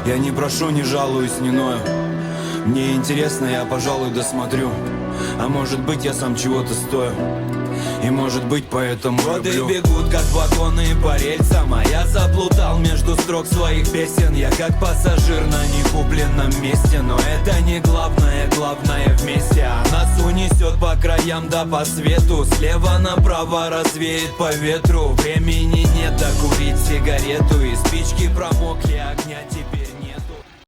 Я не прошу, не жалуюсь, не ною. Мне интересно, я, пожалуй, досмотрю. А может быть, я сам чего-то стою. И может быть, поэтому годы люблю. Бегут, как вагоны по рельсам, а я заплутал между строк своих песен. Я как пассажир на некупленном месте. Но это не главное, главное вместе. А нас унесет по краям да по свету. Слева направо развеет по ветру. Времени нет докурить сигарету. И спички промокли, огня теперь нет.